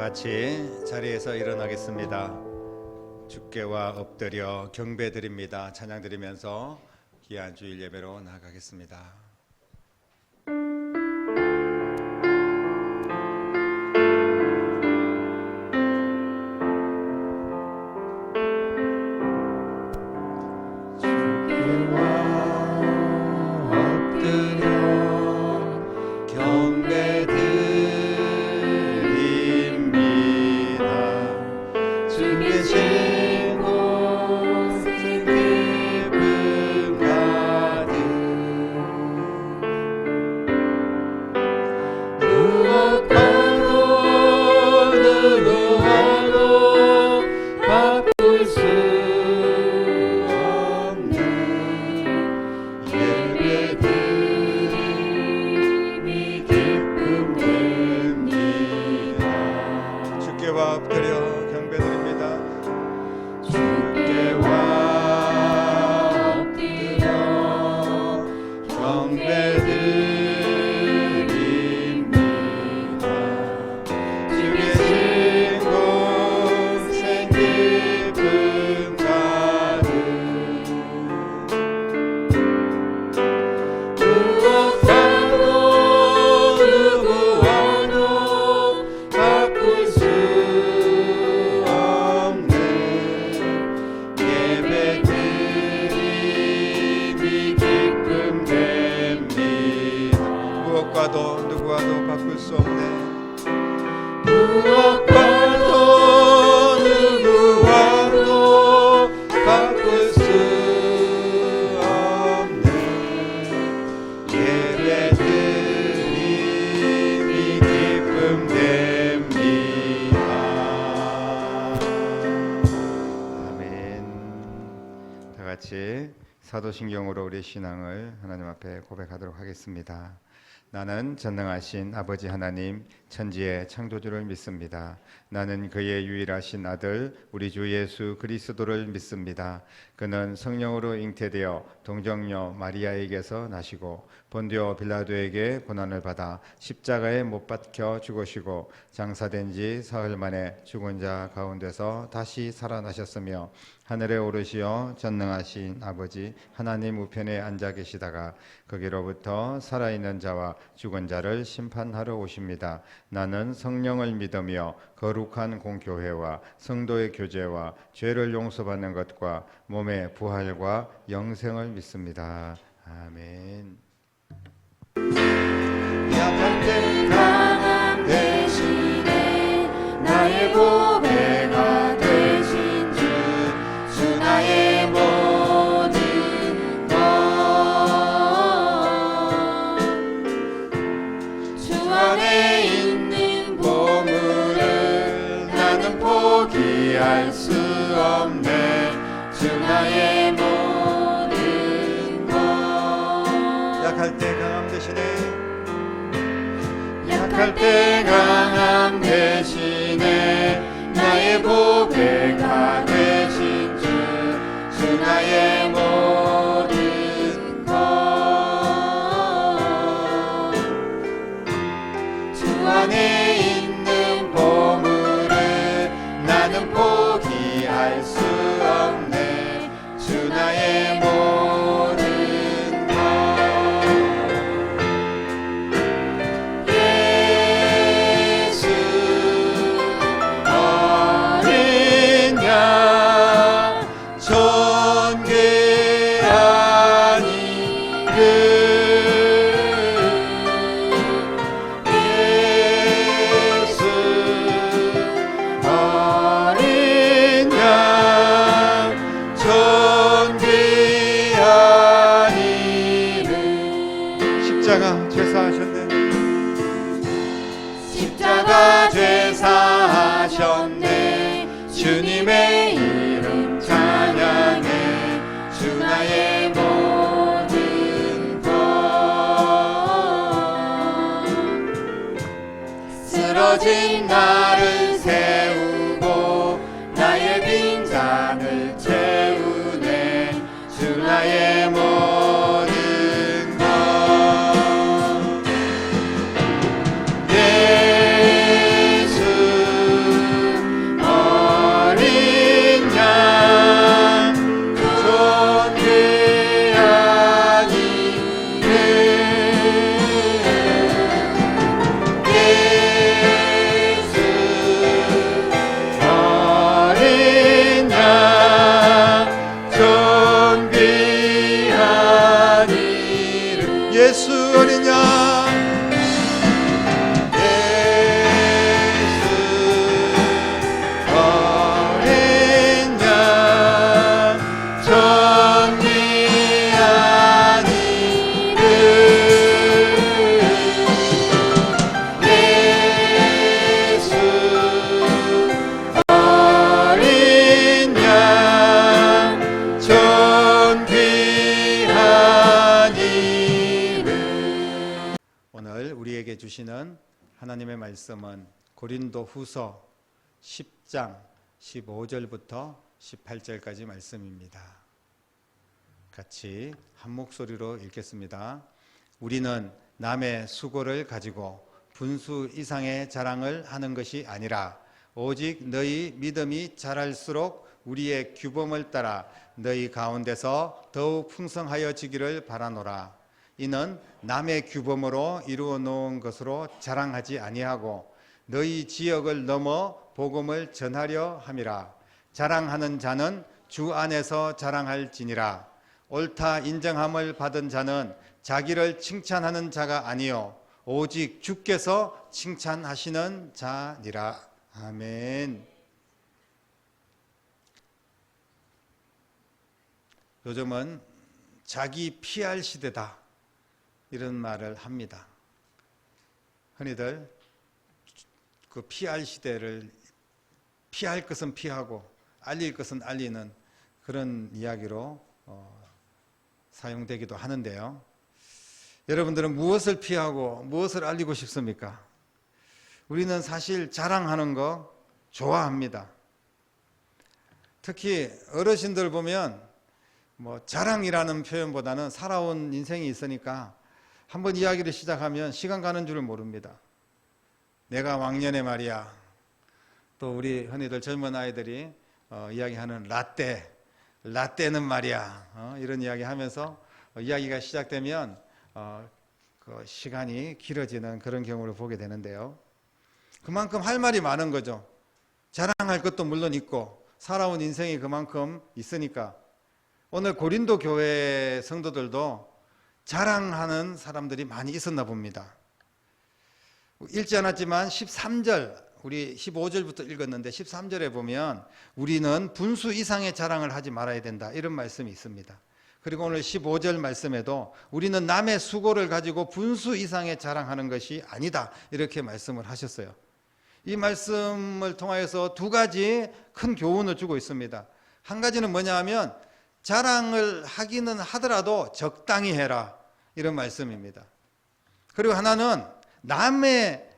같이 자리에서 일어나겠습니다. 주께와 엎드려 경배드립니다. 찬양드리면서 귀한 주일 예배로 나아가겠습니다. 누구와도 바꿀 수 없네. 무엇과도 누구와도 바꿀 수 없네. 예배드림이 기쁨 됩니다. 아멘. 다 같이 사도신경으로 우리 신앙을 하나님 앞에 고백하도록 하겠습니다. 나는 전능하신 아버지 하나님 천지의 창조주를 믿습니다. 나는 그의 유일하신 아들 우리 주 예수 그리스도를 믿습니다. 그는 성령으로 잉태되어 동정녀 마리아에게서 나시고 본디오 빌라도에게 고난을 받아 십자가에 못 박혀 죽으시고 장사된 지 사흘 만에 죽은 자 가운데서 다시 살아나셨으며 하늘에 오르시어 전능하신 아버지 하나님 우편에 앉아 계시다가 거기로부터 살아있는 자와 죽은 자를 심판하러 오십니다. 나는 성령을 믿으며 거룩한 공교회와 성도의 교제와 죄를 용서받는 것과 몸의 부활과 영생을 믿습니다. 아멘. 약할 때 강함 대신에 나의 보배가 되신 주 나의 모든 것 주 안에 있는 보물을 나는 포기할 수 없네. 주 나의 모든 것 약할 때 강함 대신에 약할 때 강함 대신에 나의 보배가 되신 주 나의 모든 것 주 안에 있는 보물을 나는 포기할 수 없네. 주 나의 모든 것 예수 어린 양 존귀한 이름 예수 어린 양 존귀한 이름 십자가 죄사하셨네. 십자가 죄사하셨네. 주님의 이름 찬양해. 주 나의 모든 것 쓰러진 나를 세우고 나의 빈잔을 채우네. 주 나의 모든 것 예수 주시는 하나님의 말씀은 고린도 후서 10장 15절부터 18절까지 말씀입니다. 같이 한 목소리로 읽겠습니다. 우리는 남의 수고를 가지고 분수 이상의 자랑을 하는 것이 아니라 오직 너희 믿음이 자랄수록 우리의 규범을 따라 너희 가운데서 더욱 풍성하여지기를 바라노라. 이는 남의 규범으로 이루어 놓은 것으로 자랑하지 아니하고 너희 지역을 넘어 복음을 전하려 함이라. 자랑하는 자는 주 안에서 자랑할지니라. 옳다 인정함을 받은 자는 자기를 칭찬하는 자가 아니요 오직 주께서 칭찬하시는 자니라. 아멘. 요즘은 자기 PR 시대다 이런 말을 합니다. 흔히들 그 PR 시대를 피할 것은 피하고 알릴 것은 알리는 그런 이야기로 사용되기도 하는데요. 여러분들은 무엇을 피하고 무엇을 알리고 싶습니까? 우리는 사실 자랑하는 거 좋아합니다. 특히 어르신들 보면 자랑이라는 표현보다는 살아온 인생이 있으니까 한번 이야기를 시작하면 시간 가는 줄을 모릅니다. 내가 왕년에 말이야. 또 우리 흔히들 젊은 아이들이 이야기하는 라떼는 말이야. 이런 이야기 하면서 이야기가 시작되면 그 시간이 길어지는 그런 경우를 보게 되는데요. 그만큼 할 말이 많은 거죠. 자랑할 것도 물론 있고 살아온 인생이 그만큼 있으니까 오늘 고린도 교회 성도들도 자랑하는 사람들이 많이 있었나 봅니다. 읽지 않았지만 13절 우리 15절부터 읽었는데 13절에 보면 우리는 분수 이상의 자랑을 하지 말아야 된다 이런 말씀이 있습니다. 그리고 오늘 15절 말씀에도 우리는 남의 수고를 가지고 분수 이상의 자랑하는 것이 아니다 이렇게 말씀을 하셨어요. 이 말씀을 통하여서 두 가지 큰 교훈을 주고 있습니다. 한 가지는 뭐냐 하면 자랑을 하기는 하더라도 적당히 해라 이런 말씀입니다. 그리고 하나는 남의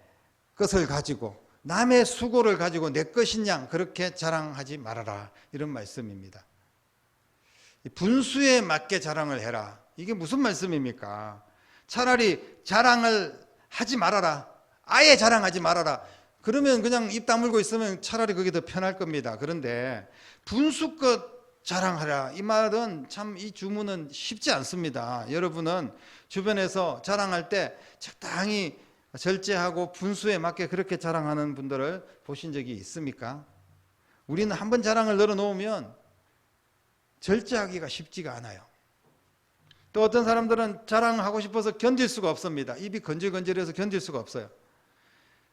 것을 가지고 남의 수고를 가지고 내 것인 양 그렇게 자랑하지 말아라 이런 말씀입니다. 분수에 맞게 자랑을 해라. 이게 무슨 말씀입니까? 차라리 자랑을 하지 말아라. 아예 자랑하지 말아라. 그러면 그냥 입 다물고 있으면 차라리 그게 더 편할 겁니다. 그런데 분수껏 자랑하라. 이 말은 참 이 주문은 쉽지 않습니다. 여러분은 주변에서 자랑할 때 적당히 절제하고 분수에 맞게 그렇게 자랑하는 분들을 보신 적이 있습니까? 우리는 한번 자랑을 늘어놓으면 절제하기가 쉽지가 않아요. 또 어떤 사람들은 자랑하고 싶어서 견딜 수가 없습니다. 입이 건질건질해서 견딜 수가 없어요.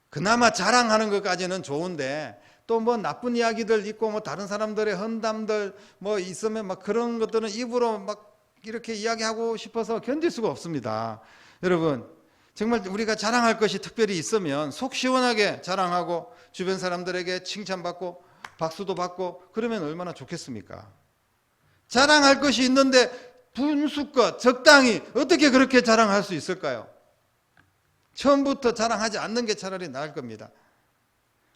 그나마 자랑하는 것까지는 좋은데 또 나쁜 이야기들 있고 다른 사람들의 험담들 있으면 그런 것들은 입으로 이렇게 이야기하고 싶어서 견딜 수가 없습니다. 여러분 정말 우리가 자랑할 것이 특별히 있으면 속 시원하게 자랑하고 주변 사람들에게 칭찬받고 박수도 받고 그러면 얼마나 좋겠습니까? 자랑할 것이 있는데 분수껏 적당히 어떻게 그렇게 자랑할 수 있을까요? 처음부터 자랑하지 않는 게 차라리 나을 겁니다.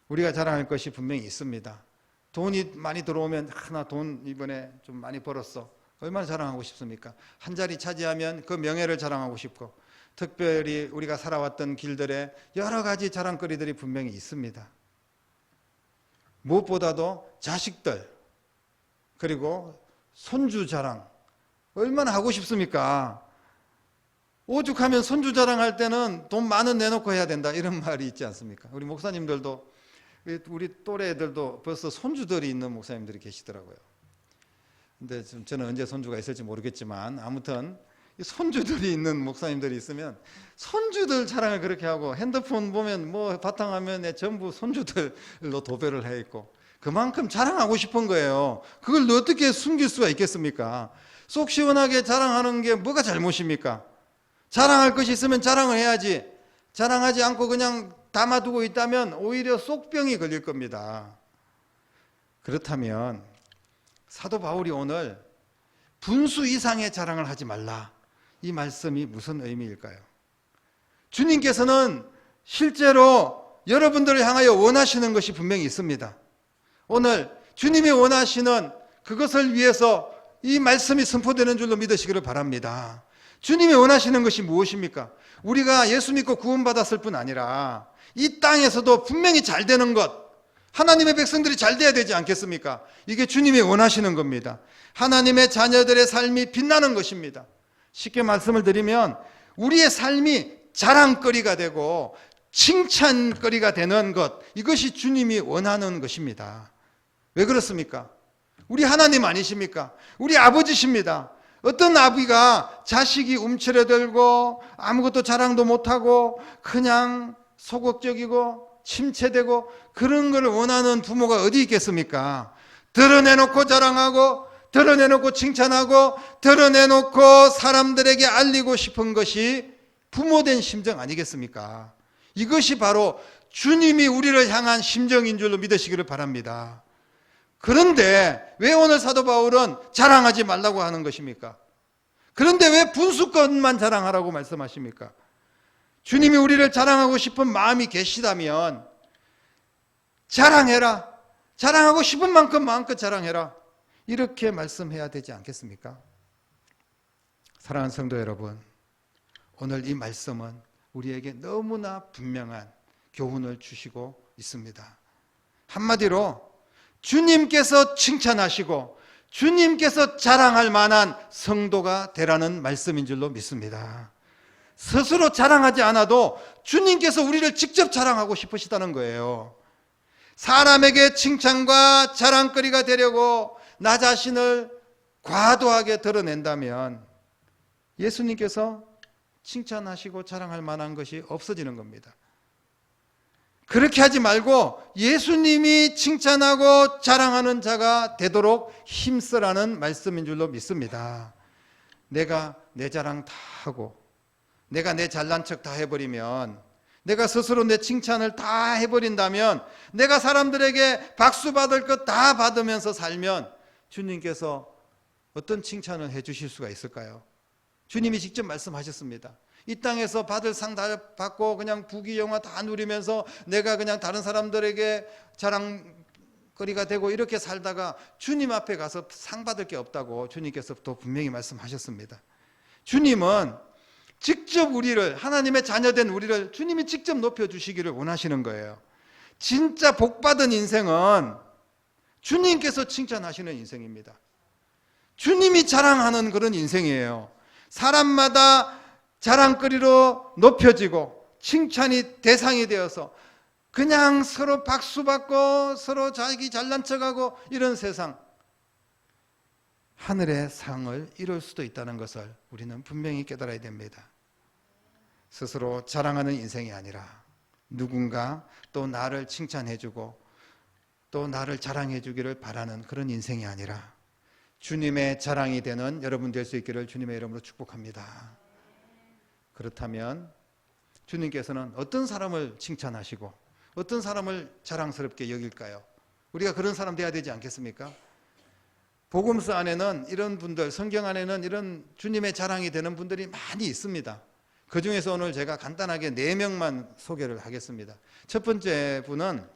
우리가 자랑할 것이 분명히 있습니다. 돈이 많이 들어오면 나 돈 이번에 좀 많이 벌었어. 얼마나 자랑하고 싶습니까? 한 자리 차지하면 그 명예를 자랑하고 싶고 특별히 우리가 살아왔던 길들에 여러 가지 자랑거리들이 분명히 있습니다. 무엇보다도 자식들 그리고 손주 자랑 얼마나 하고 싶습니까? 오죽하면 손주 자랑할 때는 돈 많은 내놓고 해야 된다 이런 말이 있지 않습니까? 우리 목사님들도 우리 또래 애들도 벌써 손주들이 있는 목사님들이 계시더라고요. 근데 저는 언제 손주가 있을지 모르겠지만 아무튼 손주들이 있는 목사님들이 있으면 손주들 자랑을 그렇게 하고 핸드폰 보면 바탕화면에 전부 손주들로 도배를 해 있고 그만큼 자랑하고 싶은 거예요. 그걸 어떻게 숨길 수가 있겠습니까? 속 시원하게 자랑하는 게 뭐가 잘못입니까? 자랑할 것이 있으면 자랑을 해야지. 자랑하지 않고 그냥 담아두고 있다면 오히려 속병이 걸릴 겁니다. 그렇다면 사도 바울이 오늘 분수 이상의 자랑을 하지 말라 이 말씀이 무슨 의미일까요? 주님께서는 실제로 여러분들을 향하여 원하시는 것이 분명히 있습니다. 오늘 주님이 원하시는 그것을 위해서 이 말씀이 선포되는 줄로 믿으시기를 바랍니다. 주님이 원하시는 것이 무엇입니까? 우리가 예수 믿고 구원받았을 뿐 아니라 이 땅에서도 분명히 잘 되는 것, 하나님의 백성들이 잘 돼야 되지 않겠습니까? 이게 주님이 원하시는 겁니다. 하나님의 자녀들의 삶이 빛나는 것입니다. 쉽게 말씀을 드리면 우리의 삶이 자랑거리가 되고 칭찬거리가 되는 것, 이것이 주님이 원하는 것입니다. 왜 그렇습니까? 우리 하나님 아니십니까? 우리 아버지십니다. 어떤 아비가 자식이 움츠러들고 아무것도 자랑도 못하고 그냥 소극적이고 침체되고 그런 걸 원하는 부모가 어디 있겠습니까? 드러내놓고 자랑하고 드러내놓고 칭찬하고 드러내놓고 사람들에게 알리고 싶은 것이 부모된 심정 아니겠습니까? 이것이 바로 주님이 우리를 향한 심정인 줄로 믿으시기를 바랍니다. 그런데 왜 오늘 사도 바울은 자랑하지 말라고 하는 것입니까? 그런데 왜 분수권만 자랑하라고 말씀하십니까? 주님이 우리를 자랑하고 싶은 마음이 계시다면 자랑해라. 자랑하고 싶은 만큼 마음껏 자랑해라. 이렇게 말씀해야 되지 않겠습니까? 사랑하는 성도 여러분, 오늘 이 말씀은 우리에게 너무나 분명한 교훈을 주시고 있습니다. 한마디로 주님께서 칭찬하시고 주님께서 자랑할 만한 성도가 되라는 말씀인 줄로 믿습니다. 스스로 자랑하지 않아도 주님께서 우리를 직접 자랑하고 싶으시다는 거예요. 사람에게 칭찬과 자랑거리가 되려고 나 자신을 과도하게 드러낸다면 예수님께서 칭찬하시고 자랑할 만한 것이 없어지는 겁니다. 그렇게 하지 말고 예수님이 칭찬하고 자랑하는 자가 되도록 힘쓰라는 말씀인 줄로 믿습니다. 내가 내 자랑 다 하고 내가 내 잘난 척 다 해버리면, 내가 스스로 내 칭찬을 다 해버린다면, 내가 사람들에게 박수 받을 것 다 받으면서 살면 주님께서 어떤 칭찬을 해주실 수가 있을까요? 주님이 직접 말씀하셨습니다. 이 땅에서 받을 상 다 받고 그냥 부귀영화 다 누리면서 내가 그냥 다른 사람들에게 자랑거리가 되고 이렇게 살다가 주님 앞에 가서 상 받을 게 없다고 주님께서 또 분명히 말씀하셨습니다. 주님은 직접 우리를, 하나님의 자녀된 우리를 주님이 직접 높여주시기를 원하시는 거예요. 진짜 복받은 인생은 주님께서 칭찬하시는 인생입니다. 주님이 자랑하는 그런 인생이에요. 사람마다 자랑거리로 높여지고 칭찬이 대상이 되어서 그냥 서로 박수받고 서로 자기 잘난 척하고 이런 세상, 하늘의 상을 이룰 수도 있다는 것을 우리는 분명히 깨달아야 됩니다. 스스로 자랑하는 인생이 아니라 누군가 또 나를 칭찬해주고 또 나를 자랑해주기를 바라는 그런 인생이 아니라 주님의 자랑이 되는 여러분 될 수 있기를 주님의 이름으로 축복합니다. 그렇다면 주님께서는 어떤 사람을 칭찬하시고 어떤 사람을 자랑스럽게 여길까요? 우리가 그런 사람 돼야 되지 않겠습니까? 복음서 안에는 이런 분들, 성경 안에는 이런 주님의 자랑이 되는 분들이 많이 있습니다. 그 중에서 오늘 제가 간단하게 4명만 소개를 하겠습니다. 첫 번째 분은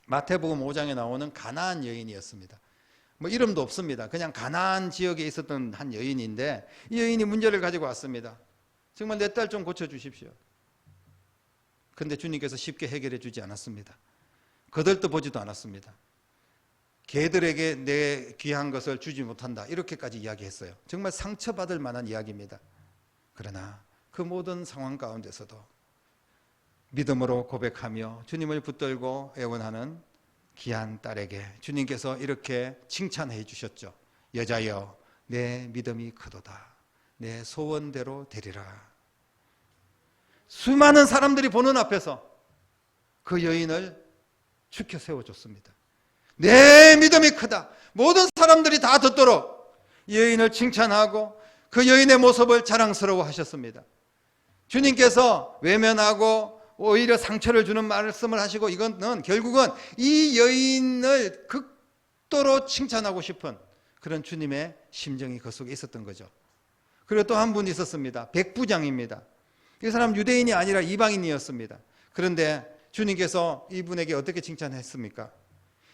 마태복음 5장에 나오는 가나안 여인이었습니다. 뭐 이름도 없습니다. 그냥 가나안 지역에 있었던 한 여인인데 이 여인이 문제를 가지고 왔습니다. 정말 내 딸 좀 고쳐주십시오. 근데 주님께서 쉽게 해결해 주지 않았습니다. 거들떠 보지도 않았습니다. 개들에게 내 귀한 것을 주지 못한다, 이렇게까지 이야기했어요. 정말 상처받을 만한 이야기입니다. 그러나 그 모든 상황 가운데서도 믿음으로 고백하며 주님을 붙들고 애원하는 귀한 딸에게 주님께서 이렇게 칭찬해 주셨죠. 여자여, 내 믿음이 크도다. 내 소원대로 되리라. 수많은 사람들이 보는 앞에서 그 여인을 축혀 세워줬습니다. 내 믿음이 크다. 모든 사람들이 다 듣도록 이 여인을 칭찬하고 그 여인의 모습을 자랑스러워 하셨습니다. 주님께서 외면하고 오히려 상처를 주는 말씀을 하시고, 이거는 결국은 이 여인을 극도로 칭찬하고 싶은 그런 주님의 심정이 그 속에 있었던 거죠. 그리고 또 한 분 있었습니다. 백부장입니다. 이 사람 유대인이 아니라 이방인이었습니다. 그런데 주님께서 이분에게 어떻게 칭찬했습니까?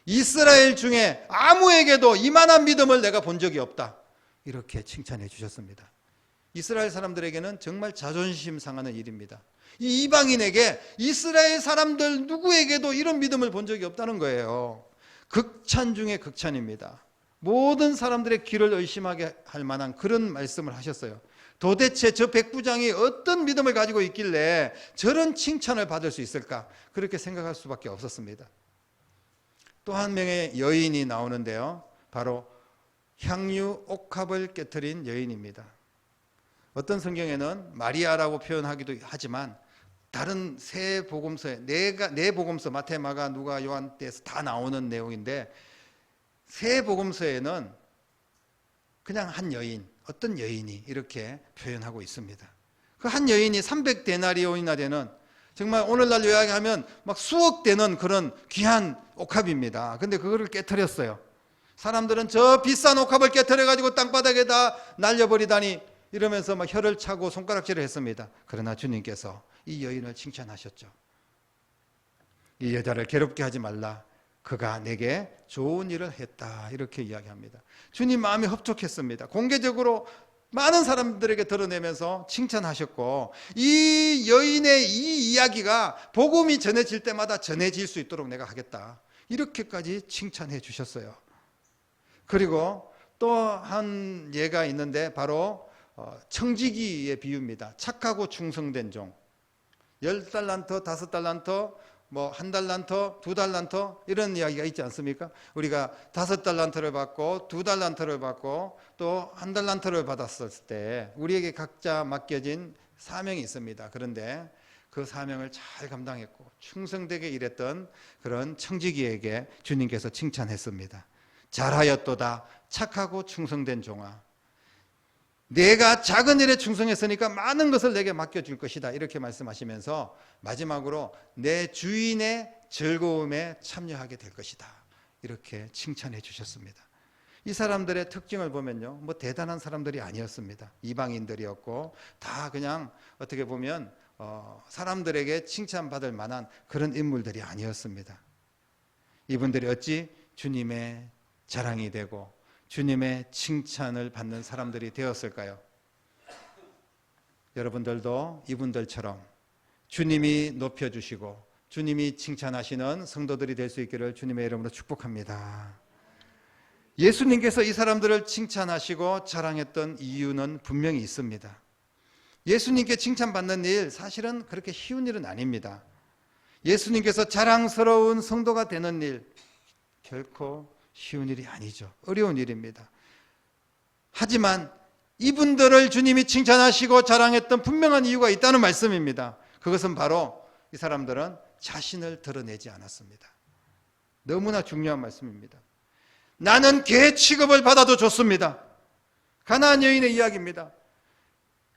이스라엘 중에 아무에게도 이만한 믿음을 내가 본 적이 없다. 이렇게 칭찬해 주셨습니다. 이스라엘 사람들에게는 정말 자존심 상하는 일입니다. 이 이방인에게 이스라엘 사람들 누구에게도 이런 믿음을 본 적이 없다는 거예요. 극찬 중에 극찬입니다. 모든 사람들의 귀를 의심하게 할 만한 그런 말씀을 하셨어요. 도대체 저 백부장이 어떤 믿음을 가지고 있길래 저런 칭찬을 받을 수 있을까? 그렇게 생각할 수밖에 없었습니다. 또 한 명의 여인이 나오는데요. 바로 향유 옥합을 깨트린 여인입니다. 어떤 성경에는 마리아라고 표현하기도 하지만 다른 세 복음서에 네 복음서 마태, 마가, 누가, 요한 때에서 다 나오는 내용인데 세 복음서에는 그냥 한 여인, 어떤 여인이 이렇게 표현하고 있습니다. 그 한 여인이 300데나리온이나 되는 정말 오늘날 요약하면 막 수억 되는 그런 귀한 옥합입니다. 근데 그거를 깨트렸어요. 사람들은 저 비싼 옥합을 깨트려가지고 땅바닥에다 날려버리다니 이러면서 막 혀를 차고 손가락질을 했습니다. 그러나 주님께서 이 여인을 칭찬하셨죠. 이 여자를 괴롭게 하지 말라. 그가 내게 좋은 일을 했다. 이렇게 이야기합니다. 주님 마음이 흡족했습니다. 공개적으로 많은 사람들에게 드러내면서 칭찬하셨고 이 여인의 이 이야기가 복음이 전해질 때마다 전해질 수 있도록 내가 하겠다. 이렇게까지 칭찬해 주셨어요. 그리고 또 한 예가 있는데 바로 청지기의 비유입니다. 착하고 충성된 종. 10달란트, 5달란트, 뭐 1달란트, 2달란트 이런 이야기가 있지 않습니까? 우리가 5달란트를 받고 2달란트를 받고 또 1달란트를 받았을 때 우리에게 각자 맡겨진 사명이 있습니다. 그런데 그 사명을 잘 감당했고 충성되게 일했던 그런 청지기에게 주님께서 칭찬했습니다. 잘하였도다 착하고 충성된 종아. 내가 작은 일에 충성했으니까 많은 것을 내게 맡겨줄 것이다. 이렇게 말씀하시면서 마지막으로 내 주인의 즐거움에 참여하게 될 것이다. 이렇게 칭찬해 주셨습니다. 이 사람들의 특징을 보면요, 뭐 대단한 사람들이 아니었습니다. 이방인들이었고 다 그냥 어떻게 보면 사람들에게 칭찬받을 만한 그런 인물들이 아니었습니다. 이분들이 어찌 주님의 자랑이 되고 주님의 칭찬을 받는 사람들이 되었을까요? 여러분들도 이분들처럼 주님이 높여주시고 주님이 칭찬하시는 성도들이 될 수 있기를 주님의 이름으로 축복합니다. 예수님께서 이 사람들을 칭찬하시고 자랑했던 이유는 분명히 있습니다. 예수님께 칭찬받는 일 사실은 그렇게 쉬운 일은 아닙니다. 예수님께서 자랑스러운 성도가 되는 일 결코 쉬운 일이 아니죠. 어려운 일입니다. 하지만 이분들을 주님이 칭찬하시고 자랑했던 분명한 이유가 있다는 말씀입니다. 그것은 바로 이 사람들은 자신을 드러내지 않았습니다. 너무나 중요한 말씀입니다. 나는 개 취급을 받아도 좋습니다. 가나안 여인의 이야기입니다.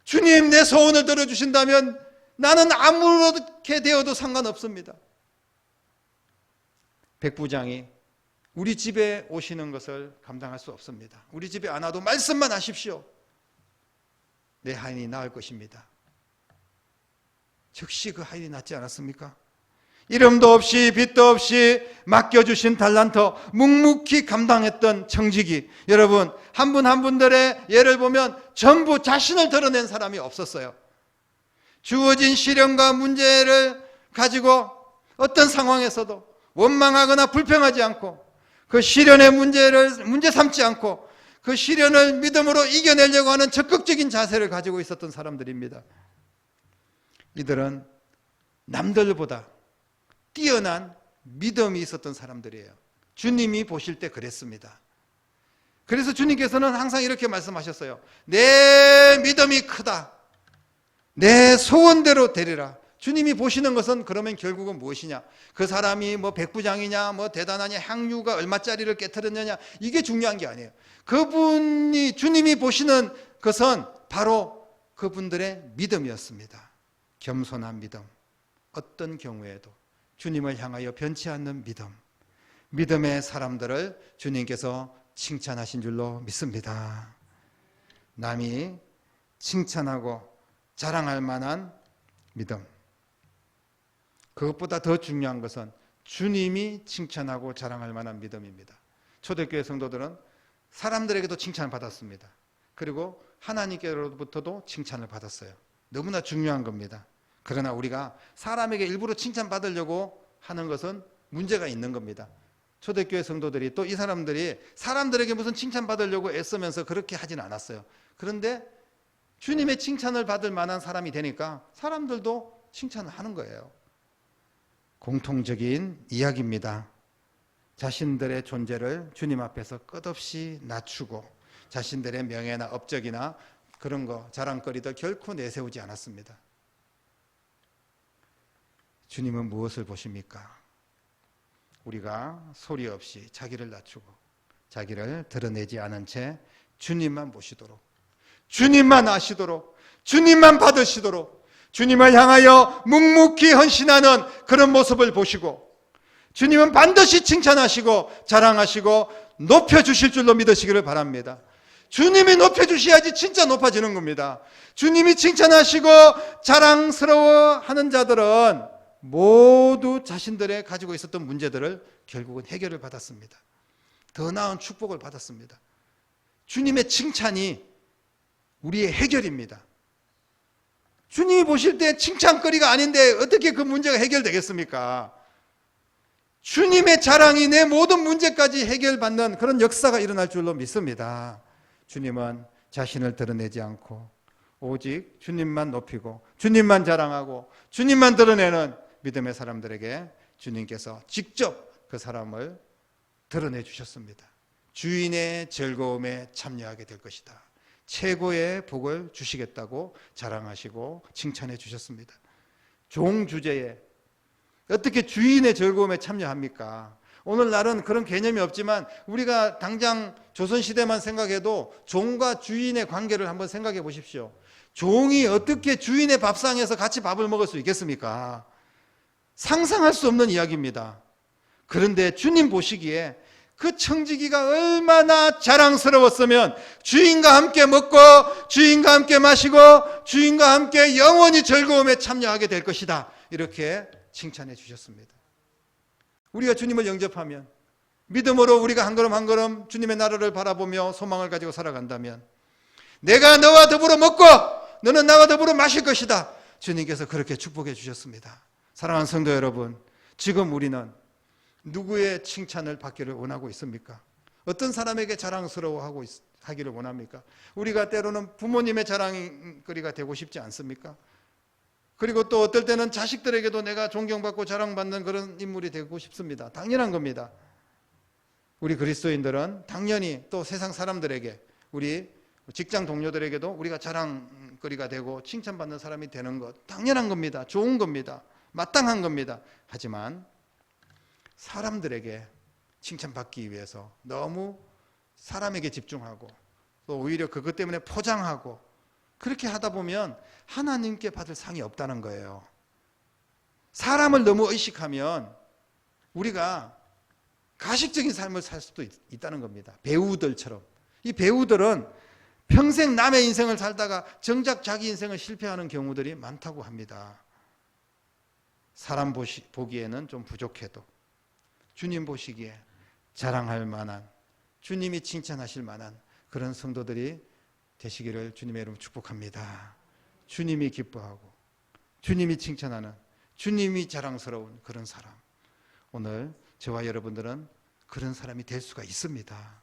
주님 내 소원을 들어주신다면 나는 아무렇게 되어도 상관없습니다. 백부장이 우리 집에 오시는 것을 감당할 수 없습니다. 우리 집에 안 와도 말씀만 하십시오. 내 하인이 나을 것입니다. 즉시 그 하인이 낫지 않았습니까? 이름도 없이 빚도 없이 맡겨주신 달란트 묵묵히 감당했던 청지기. 여러분 한 분 한 분들의 예를 보면 전부 자신을 드러낸 사람이 없었어요. 주어진 시련과 문제를 가지고 어떤 상황에서도 원망하거나 불평하지 않고 그 시련의 문제를 문제 삼지 않고 그 시련을 믿음으로 이겨내려고 하는 적극적인 자세를 가지고 있었던 사람들입니다. 이들은 남들보다 뛰어난 믿음이 있었던 사람들이에요. 주님이 보실 때 그랬습니다. 그래서 주님께서는 항상 이렇게 말씀하셨어요. 내 믿음이 크다. 내 소원대로 되리라. 주님이 보시는 것은 그러면 결국은 무엇이냐? 그 사람이 뭐 백부장이냐, 뭐 대단하냐, 향유가 얼마짜리를 깨트렸느냐, 이게 중요한 게 아니에요. 그분이 주님이 보시는 것은 바로 그분들의 믿음이었습니다. 겸손한 믿음, 어떤 경우에도 주님을 향하여 변치 않는 믿음, 믿음의 사람들을 주님께서 칭찬하신 줄로 믿습니다. 남이 칭찬하고 자랑할 만한 믿음. 그것보다 더 중요한 것은 주님이 칭찬하고 자랑할 만한 믿음입니다. 초대교회 성도들은 사람들에게도 칭찬을 받았습니다. 그리고 하나님께로부터도 칭찬을 받았어요. 너무나 중요한 겁니다. 그러나 우리가 사람에게 일부러 칭찬받으려고 하는 것은 문제가 있는 겁니다. 초대교회 성도들이 또 이 사람들이 사람들에게 무슨 칭찬받으려고 애쓰면서 그렇게 하진 않았어요. 그런데 주님의 칭찬을 받을 만한 사람이 되니까 사람들도 칭찬을 하는 거예요. 공통적인 이야기입니다. 자신들의 존재를 주님 앞에서 끝없이 낮추고 자신들의 명예나 업적이나 그런 거 자랑거리도 결코 내세우지 않았습니다. 주님은 무엇을 보십니까? 우리가 소리 없이 자기를 낮추고 자기를 드러내지 않은 채 주님만 보시도록, 주님만 아시도록, 주님만 받으시도록, 주님을 향하여 묵묵히 헌신하는 그런 모습을 보시고 주님은 반드시 칭찬하시고 자랑하시고 높여주실 줄로 믿으시기를 바랍니다. 주님이 높여주셔야지 진짜 높아지는 겁니다. 주님이 칭찬하시고 자랑스러워하는 자들은 모두 자신들의 가지고 있었던 문제들을 결국은 해결을 받았습니다. 더 나은 축복을 받았습니다. 주님의 칭찬이 우리의 해결입니다. 주님이 보실 때 칭찬거리가 아닌데 어떻게 그 문제가 해결되겠습니까? 주님의 자랑이 내 모든 문제까지 해결받는 그런 역사가 일어날 줄로 믿습니다. 주님은 자신을 드러내지 않고 오직 주님만 높이고 주님만 자랑하고 주님만 드러내는 믿음의 사람들에게 주님께서 직접 그 사람을 드러내 주셨습니다. 주인의 즐거움에 참여하게 될 것이다. 최고의 복을 주시겠다고 자랑하시고 칭찬해 주셨습니다. 종 주제에 어떻게 주인의 즐거움에 참여합니까? 오늘날은 그런 개념이 없지만 우리가 당장 조선시대만 생각해도 종과 주인의 관계를 한번 생각해 보십시오. 종이 어떻게 주인의 밥상에서 같이 밥을 먹을 수 있겠습니까? 상상할 수 없는 이야기입니다. 그런데 주님 보시기에 그 청지기가 얼마나 자랑스러웠으면 주인과 함께 먹고 주인과 함께 마시고 주인과 함께 영원히 즐거움에 참여하게 될 것이다. 이렇게 칭찬해 주셨습니다. 우리가 주님을 영접하면 믿음으로 우리가 한 걸음 한 걸음 주님의 나라를 바라보며 소망을 가지고 살아간다면 내가 너와 더불어 먹고 너는 나와 더불어 마실 것이다. 주님께서 그렇게 축복해 주셨습니다. 사랑하는 성도 여러분, 지금 우리는 누구의 칭찬을 받기를 원하고 있습니까? 어떤 사람에게 자랑스러워하고 하기를 원합니까? 우리가 때로는 부모님의 자랑거리가 되고 싶지 않습니까? 그리고 또 어떨 때는 자식들에게도 내가 존경받고 자랑받는 그런 인물이 되고 싶습니다. 당연한 겁니다. 우리 그리스도인들은 당연히 또 세상 사람들에게 우리 직장 동료들에게도 우리가 자랑거리가 되고 칭찬받는 사람이 되는 것 당연한 겁니다. 좋은 겁니다. 마땅한 겁니다. 하지만 사람들에게 칭찬받기 위해서 너무 사람에게 집중하고 또 오히려 그것 때문에 포장하고 그렇게 하다 보면 하나님께 받을 상이 없다는 거예요. 사람을 너무 의식하면 우리가 가식적인 삶을 살 수도 있다는 겁니다. 배우들처럼. 이 배우들은 평생 남의 인생을 살다가 정작 자기 인생을 실패하는 경우들이 많다고 합니다. 사람 보기에는 좀 부족해도 주님 보시기에 자랑할 만한, 주님이 칭찬하실 만한 그런 성도들이 되시기를 주님의 이름으로 축복합니다. 주님이 기뻐하고 주님이 칭찬하는, 주님이 자랑스러운 그런 사람, 오늘 저와 여러분들은 그런 사람이 될 수가 있습니다.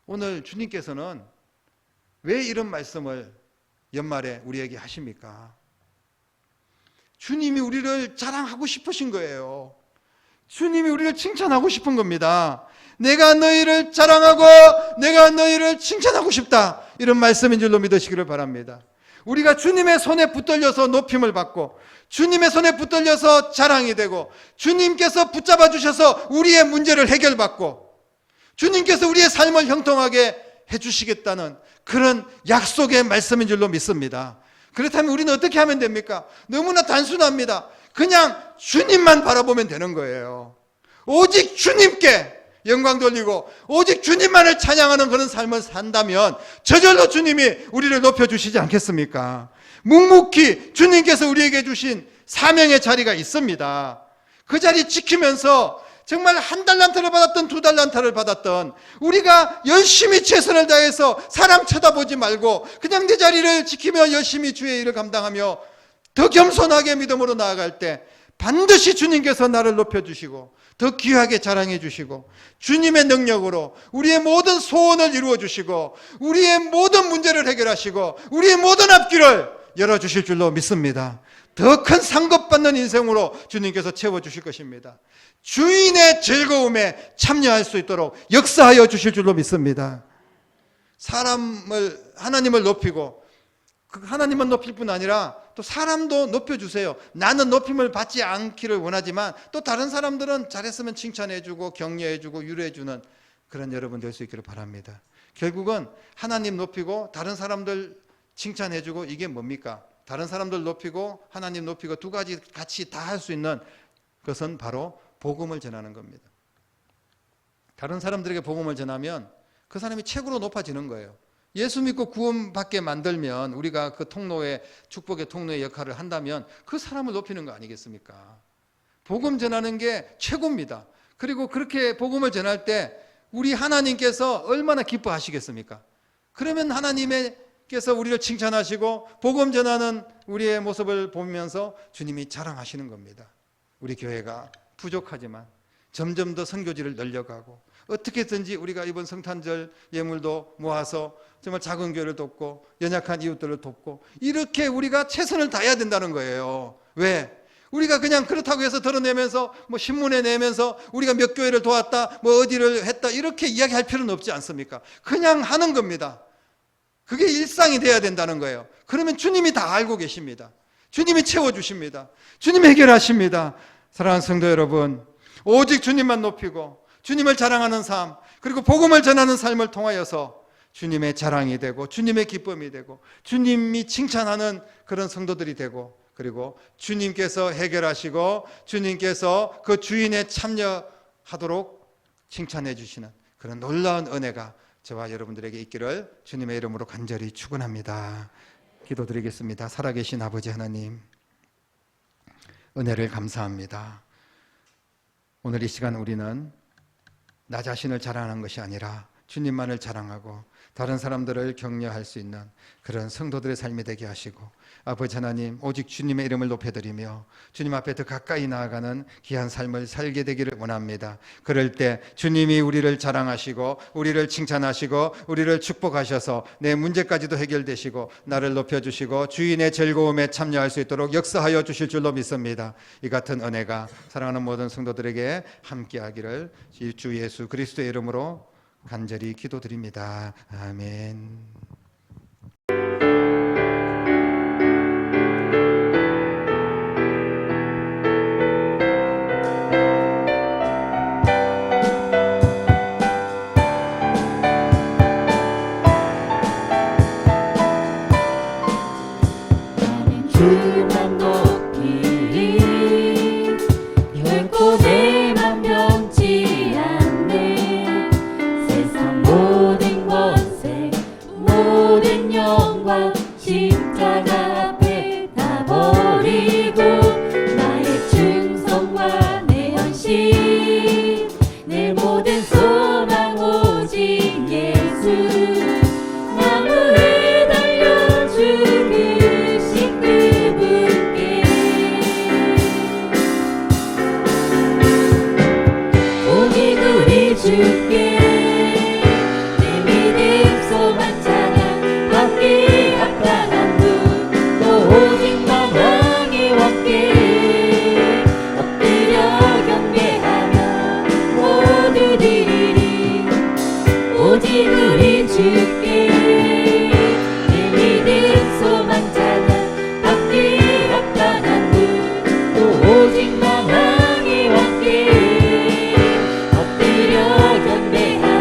오늘 주님께서는 왜 이런 말씀을 연말에 우리에게 하십니까? 주님이 우리를 자랑하고 싶으신 거예요. 주님이 우리를 칭찬하고 싶은 겁니다. 내가 너희를 자랑하고 내가 너희를 칭찬하고 싶다. 이런 말씀인 줄로 믿으시기를 바랍니다. 우리가 주님의 손에 붙들려서 높임을 받고 주님의 손에 붙들려서 자랑이 되고 주님께서 붙잡아 주셔서 우리의 문제를 해결받고 주님께서 우리의 삶을 형통하게 해주시겠다는 그런 약속의 말씀인 줄로 믿습니다. 그렇다면 우리는 어떻게 하면 됩니까? 너무나 단순합니다. 그냥 주님만 바라보면 되는 거예요. 오직 주님께 영광 돌리고 오직 주님만을 찬양하는 그런 삶을 산다면 저절로 주님이 우리를 높여주시지 않겠습니까? 묵묵히 주님께서 우리에게 주신 사명의 자리가 있습니다. 그 자리 지키면서 정말 한 달란트를 받았던 두 달란트를 받았던 우리가 열심히 최선을 다해서 사람 쳐다보지 말고 그냥 내 자리를 지키며 열심히 주의 일을 감당하며 더 겸손하게 믿음으로 나아갈 때 반드시 주님께서 나를 높여주시고 더 귀하게 자랑해 주시고 주님의 능력으로 우리의 모든 소원을 이루어 주시고 우리의 모든 문제를 해결하시고 우리의 모든 앞길을 열어주실 줄로 믿습니다. 더 큰 상급받는 인생으로 주님께서 채워주실 것입니다. 주인의 즐거움에 참여할 수 있도록 역사하여 주실 줄로 믿습니다. 하나님을 높이고 하나님은 높일 뿐 아니라 또 사람도 높여주세요. 나는 높임을 받지 않기를 원하지만 또 다른 사람들은 잘했으면 칭찬해주고 격려해주고 위로해주는 그런 여러분 될 수 있기를 바랍니다. 결국은 하나님 높이고 다른 사람들 칭찬해주고 이게 뭡니까? 다른 사람들 높이고 하나님 높이고 두 가지 같이 다 할 수 있는 것은 바로 복음을 전하는 겁니다. 다른 사람들에게 복음을 전하면 그 사람이 최고로 높아지는 거예요. 예수 믿고 구원받게 만들면 우리가 그 통로의 축복의 통로의 역할을 한다면 그 사람을 높이는 거 아니겠습니까? 복음 전하는 게 최고입니다. 그리고 그렇게 복음을 전할 때 우리 하나님께서 얼마나 기뻐하시겠습니까? 그러면 하나님께서 우리를 칭찬하시고 복음 전하는 우리의 모습을 보면서 주님이 자랑하시는 겁니다. 우리 교회가 부족하지만 점점 더 선교지를 늘려가고 어떻게든지 우리가 이번 성탄절 예물도 모아서 정말 작은 교회를 돕고 연약한 이웃들을 돕고 이렇게 우리가 최선을 다해야 된다는 거예요. 왜? 우리가 그냥 그렇다고 해서 드러내면서 뭐 신문에 내면서 우리가 몇 교회를 도왔다 뭐 어디를 했다 이렇게 이야기할 필요는 없지 않습니까? 그냥 하는 겁니다. 그게 일상이 돼야 된다는 거예요. 그러면 주님이 다 알고 계십니다. 주님이 채워주십니다. 주님이 해결하십니다. 사랑하는 성도 여러분, 오직 주님만 높이고 주님을 자랑하는 삶, 그리고 복음을 전하는 삶을 통하여서 주님의 자랑이 되고 주님의 기쁨이 되고 주님이 칭찬하는 그런 성도들이 되고 그리고 주님께서 해결하시고 주님께서 그 주인에 참여하도록 칭찬해 주시는 그런 놀라운 은혜가 저와 여러분들에게 있기를 주님의 이름으로 간절히 축원합니다. 기도드리겠습니다. 살아계신 아버지 하나님, 은혜를 감사합니다. 오늘 이 시간 우리는 나 자신을 자랑하는 것이 아니라 주님만을 자랑하고 다른 사람들을 격려할 수 있는 그런 성도들의 삶이 되게 하시고 아버지 하나님, 오직 주님의 이름을 높여드리며 주님 앞에 더 가까이 나아가는 귀한 삶을 살게 되기를 원합니다. 그럴 때 주님이 우리를 자랑하시고 우리를 칭찬하시고 우리를 축복하셔서 내 문제까지도 해결되시고 나를 높여주시고 주인의 즐거움에 참여할 수 있도록 역사하여 주실 줄로 믿습니다. 이 같은 은혜가 사랑하는 모든 성도들에게 함께하기를 주 예수 그리스도의 이름으로 간절히 기도드립니다. 아멘. 주만 높이리 결코 내 맘 변치 않네. 세상 모든 것에 모든 영광 십자가 앞에 다 버리고 나의 충성과 내 헌신 내 모든 소망 오직 예수 나무에 달려 죽으신 그분께 오직 우리 주께 내 믿음 소망 찬양 받기 합당한 분 또 오직 만왕의 왕께 엎드려 경배하며 모두 드리리 오직 우리 주께 내 믿음 소망 찬양 받기 합당한 분 또 오직 만왕의 왕께 엎드려 경배하며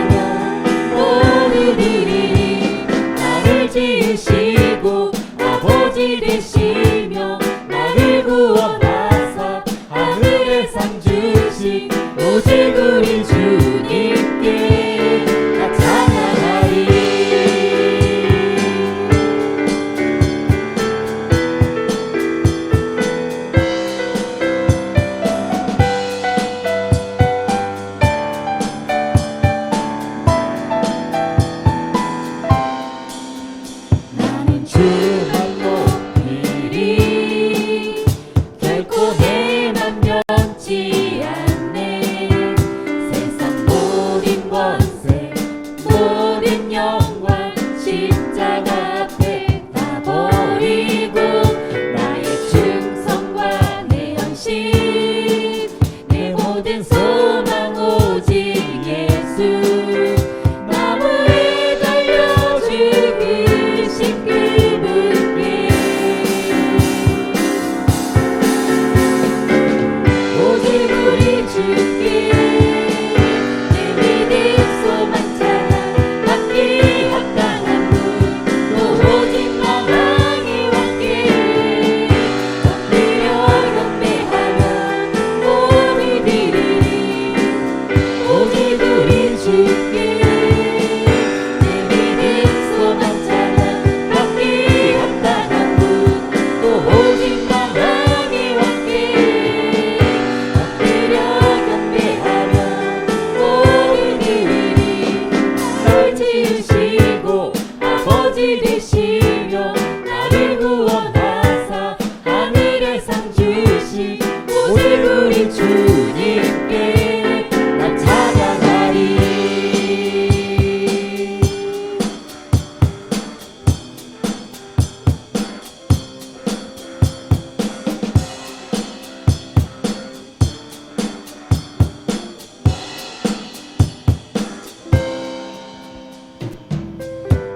모든 소망 오직 예수 나무에 달려 죽으신 그분께 오직 우리 주께 내 믿음 소망 찬양 받기 합당한 분또 오직 만왕의 왕께 엎드려 경배하며 모두 드리리 오직 우리 주께 내 믿음 소망 찬양 받기 합당한 분또 오직 만왕의 왕께 엎드려 경배하며 모두 드리리 날 지으시고 아버지 되시며 나를 구원하사 하늘의 상 주신 오직 우리 주님께 나 찬양하리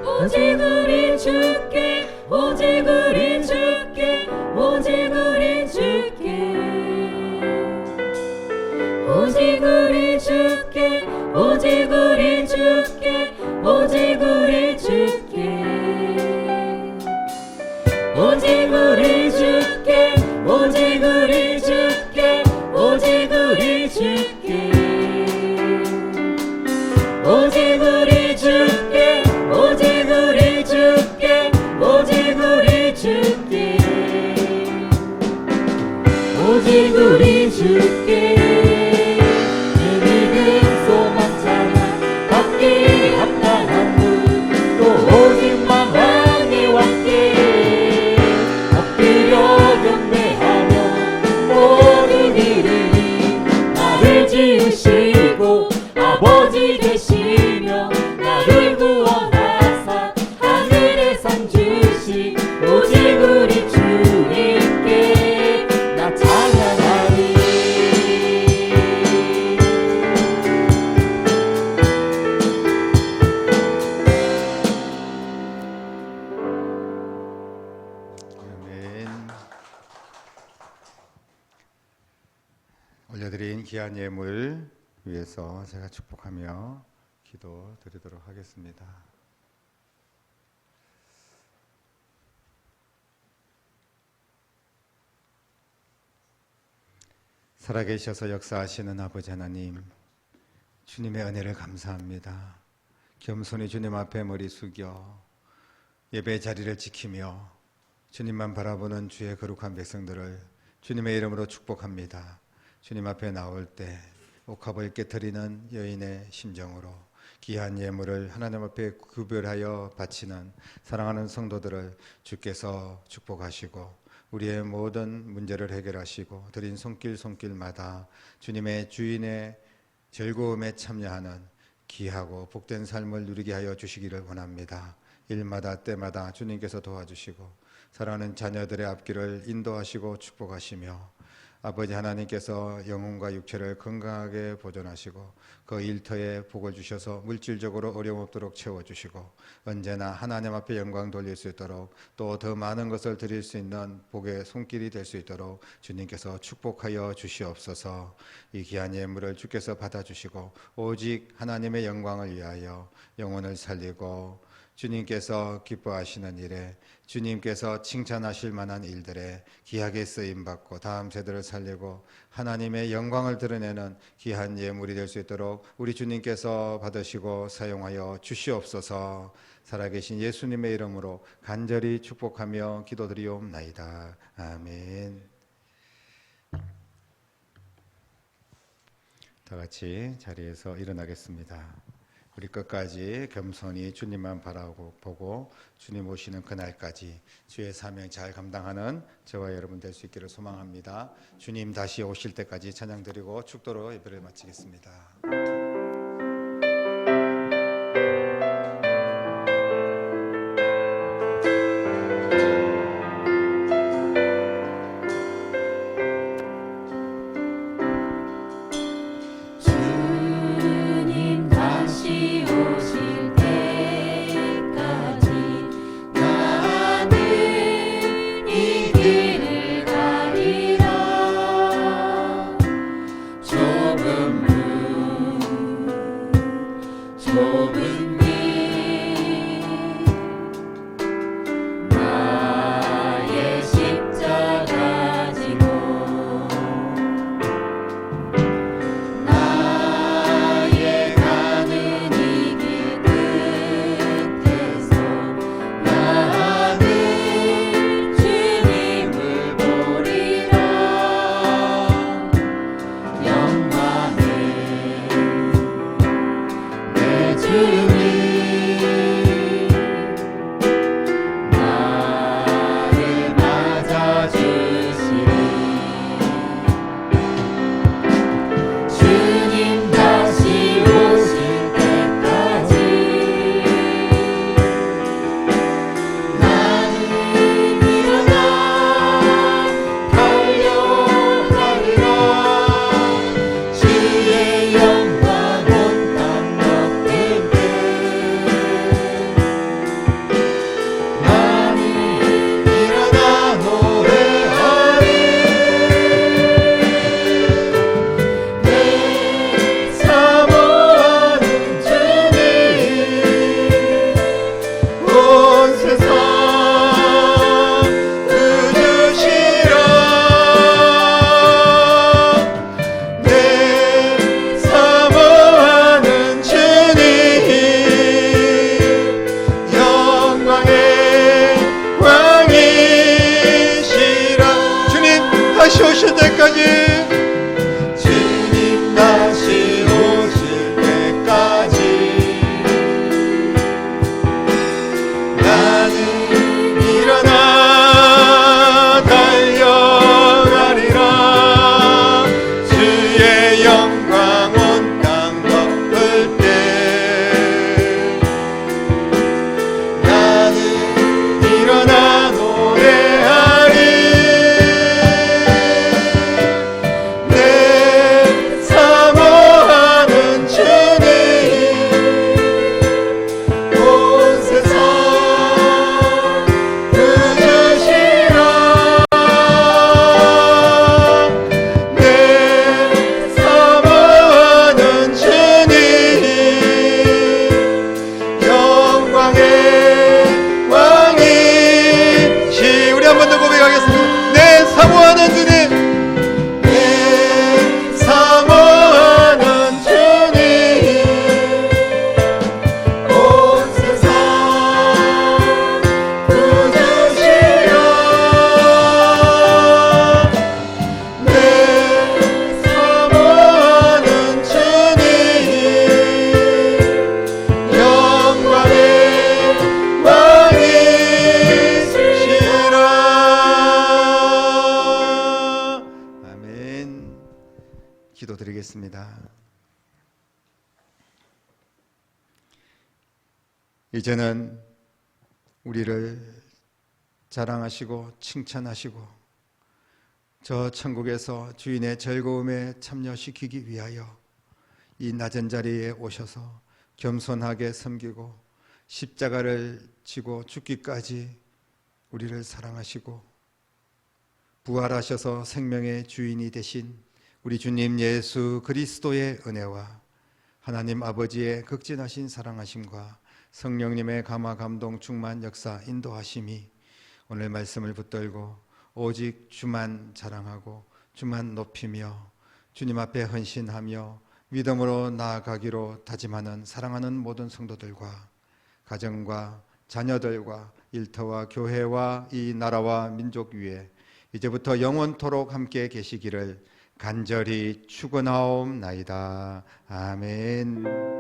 오직 우리 주께 오직 우리 주께 오직 우리 주께 오직 우리 주께 오직 우리 주께 오직 우리 주께 오직 우리 주께 오직 우리 주께 오직 우리 주께 오직 우리 주께 오직 우리 주께 오직 우리 주께 오직 우리 주께 내 믿음 소망 찬양 받기 합당한 분또 오직 만왕의 왕께 엎드려 경배하며 모두 드리리 나를 지으시고 아버지 되시며 나를 구원하사 하늘의 상 주신 오직 우리 주님께 나 찬양하리 아멘. 올려드린 귀한 예물 위해서 제가 축복하며 기도 드리도록 하겠습니다. 살아계셔서 역사하시는 아버지 하나님, 주님의 은혜를 감사합니다. 겸손히 주님 앞에 머리 숙여 예배 자리를 지키며 주님만 바라보는 주의 거룩한 백성들을 주님의 이름으로 축복합니다. 주님 앞에 나올 때 옥합을 깨트리는 여인의 심정으로 귀한 예물을 하나님 앞에 구별하여 바치는 사랑하는 성도들을 주께서 축복하시고 우리의 모든 문제를 해결하시고 드린 손길마다 주님의 주인의 즐거움에 참여하는 귀하고 복된 삶을 누리게 하여 주시기를 원합니다. 일마다 때마다 주님께서 도와주시고 사랑하는 자녀들의 앞길을 인도하시고 축복하시며 아버지 하나님께서 영혼과 육체를 건강하게 보존하시고 그 일터에 복을 주셔서 물질적으로 어려움 없도록 채워주시고 언제나 하나님 앞에 영광 돌릴 수 있도록 또 더 많은 것을 드릴 수 있는 복의 손길이 될 수 있도록 주님께서 축복하여 주시옵소서. 이 귀한 예물을 주께서 받아주시고 오직 하나님의 영광을 위하여 영혼을 살리고 주님께서 기뻐하시는 일에 주님께서 칭찬하실 만한 일들에 귀하게 쓰임받고 다음 세대를 살리고 하나님의 영광을 드러내는 귀한 예물이 될 수 있도록 우리 주님께서 받으시고 사용하여 주시옵소서. 살아계신 예수님의 이름으로 간절히 축복하며 기도드리옵나이다. 아멘. 다 같이 자리에서 일어나겠습니다. 우리 끝까지 겸손히 주님만 바라보고 주님 오시는 그날까지 주의 사명 잘 감당하는 저와 여러분 될 수 있기를 소망합니다. 주님 다시 오실 때까지 찬양드리고 축도로 예배를 마치겠습니다. 좁은 길 나의 십자가 지고 나의 가는 이 길 끝에서 나는 주님을 보리라 영광의 내 주님 나를 맞아주시리 주님 다시 오실 때까지 나는 일어나 달려가리라 주의 영광 온 땅 덮을 때 나는 일어나 노래하리 내 사모하는 주님 온 세상 그주시라 내 사모하는 주님 영광의 왕이시라 주님 다시 오실 때까지 주님 다시 오실 때까지 나는 일어나 달려가리라 주의 영광 온 땅 덮을 때 나는 일어나 노래하리 내 사모하는 주님 온 세상 그주시라 내 사모하는 주님 영광의 왕이시 우리 한 번 더 고백하겠습니다 내 사모하는 주님 내 사모하는 주님 온 세상 그주시라 내 사모하는 주님 영광의 왕이시라 아멘 기도드리겠습니다 이제는 우리를 자랑하시고 칭찬하시고 저 천국에서 주인의 즐거움에 참여시키기 위하여 이 낮은 자리에 오셔서 겸손하게 섬기고 십자가를 지고 죽기까지 우리를 사랑하시고 부활하셔서 생명의 주인이 되신 우리 주님 예수 그리스도의 은혜와 하나님 아버지의 극진하신 사랑하심과 성령님의 감화 감동 충만 역사 인도하심이 오늘 말씀을 붙들고 오직 주만 자랑하고 주만 높이며 주님 앞에 헌신하며 믿음으로 나아가기로 다짐하는 사랑하는 모든 성도들과 가정과 자녀들과 일터와 교회와 이 나라와 민족 위에 이제부터 영원토록 함께 계시기를 간절히 축원하옵나이다. 아멘.